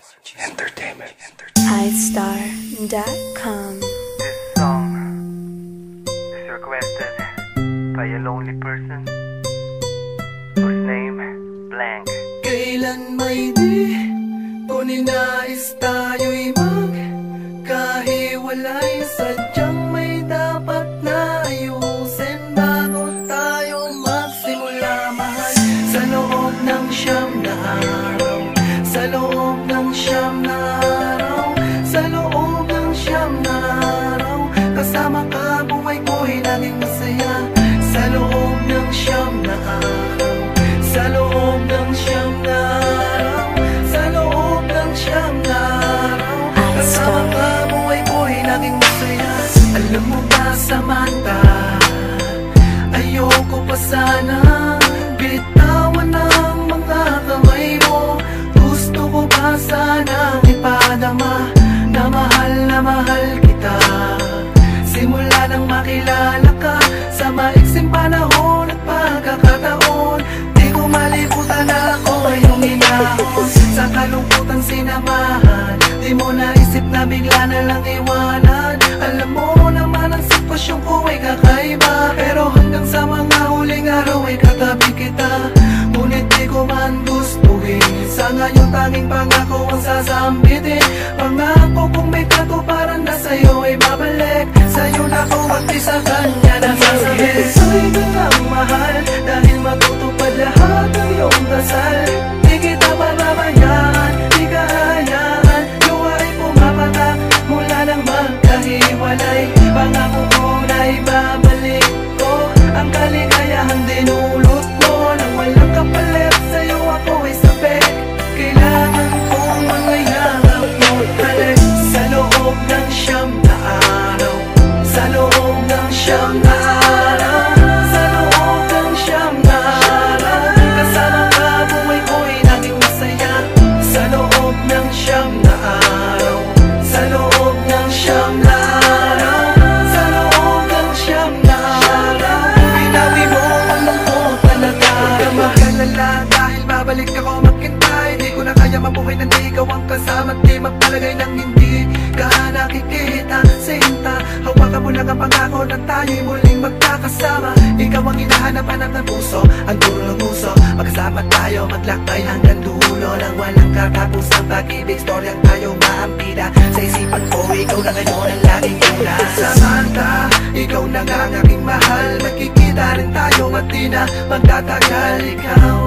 Entertainment. Highstar.com. This song is requested by a lonely person whose name blank. Kailan may di ko ninais tayo'y magkahiwalay. Sadyang may dapat na ayusin bago tayo magsimula mahal. Sa loob ng siyam na araw, sa loob ng siyam na araw, sa loob ng siyam na araw, kasama ka buhay ko'y naging masaya. Sa loob ng siyam na araw, sa loob ng siyam na araw, sa loob ng siyam na araw, kasama ka buhay ko'y naging masaya. Alam mo ba, Samantha, ayoko pa sana bitawan ang mga kamay mo. Gusto ko pa sanang ipadama na mahal kita. Simula nang makilala ka, sa maiksing panahon at pagkakataon, di ko malimutan na ako ay huminahon. Sa kalungkutan sinamahan, di mo naisip na bigla na lang iwanan. Alam mo naman ang sitwasyon ko ay kakaiba, pero hanggang sa mga huling araw ay katabi kita. Ngunit di ko man gustuhin, sa ngayon tanging pangako ang sasambitin. Pangako kung may katuparan na sa'yo ay babalik, sa'yo na ko pati sa kanya na sasabihin. Sa'yo ka lang mahal, dahil matutupad lahat ng iyong dasal. Di kita pababayaan, di ka hayaan, luha ay pumapatak mula nang magkahiwalay. Pangako ko na ibabalik ko ang kaligayahang dinulot mo. Nang walang kapalit sa'yo ako ay sabik, kailangan kong mangayakap mo balik. Sa loob ng siyam na araw, sa loob ng siyam na araw, sa loob ng siyam na araw, kasama ka buhay ko'y naging masaya. Sa loob ng siyam na araw, sa loob ng siyam na araw, sa loob ng siyam na araw, binawi mo ang lungkot na nagdarama. Kalala dahil babalik ako maghintay, di ko na kaya mabuhay na di ikaw ang kasama. Di magpalagay ng hindi ka nakikita, sinta. Hawakan mo lang ang pangako na tayo'y muling magkakasama. Ikaw ang hinahanapan ng puso, ang dulo ng puso. Magkasama tayo, maglakbay hanggang dulo ng walang katapusang pag-ibig. Storyang tayo maampida, sa isipan ko ikaw na ngayon ang laging una. Samantha, ikaw na nga ang aking mahal, magkikita rin tayo at di na magtatagal. Ikaw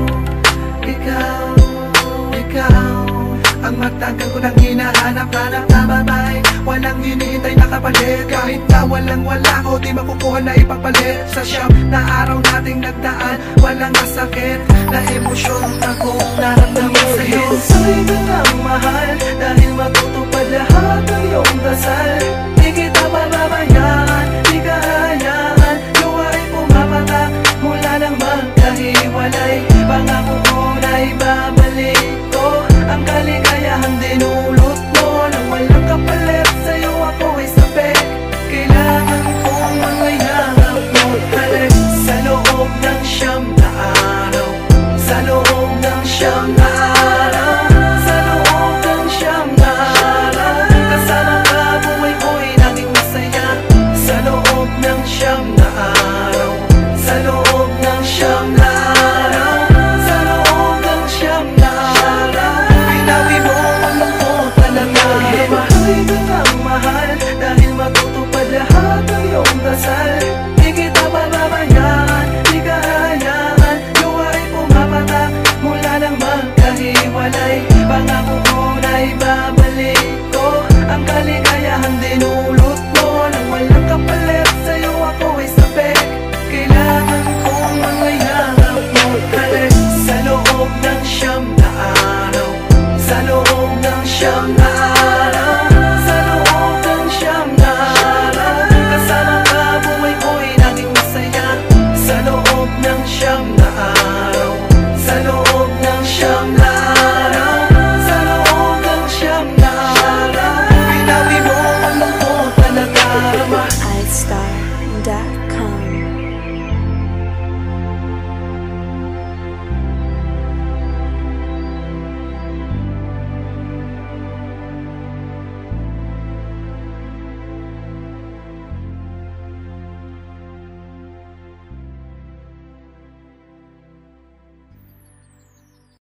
ang matagal ko nang hinahanap-hanap na babae, walang hinihintay na kapalit. Kahit na walang-wala ko, di makukuha na ipapalit. Sa siyam na araw nating nagdaan, walang nasakit na emosyon akong naramdaman sa'yo. Sa'yo ka lang mahal, dahil matutupad lahat ng iyong dasal. Di kita pababayaan, di ka hayaan, luha ay pumapatak mula nang magkahiwalay. Pangako ko na ibabalik ko ang kaligayahang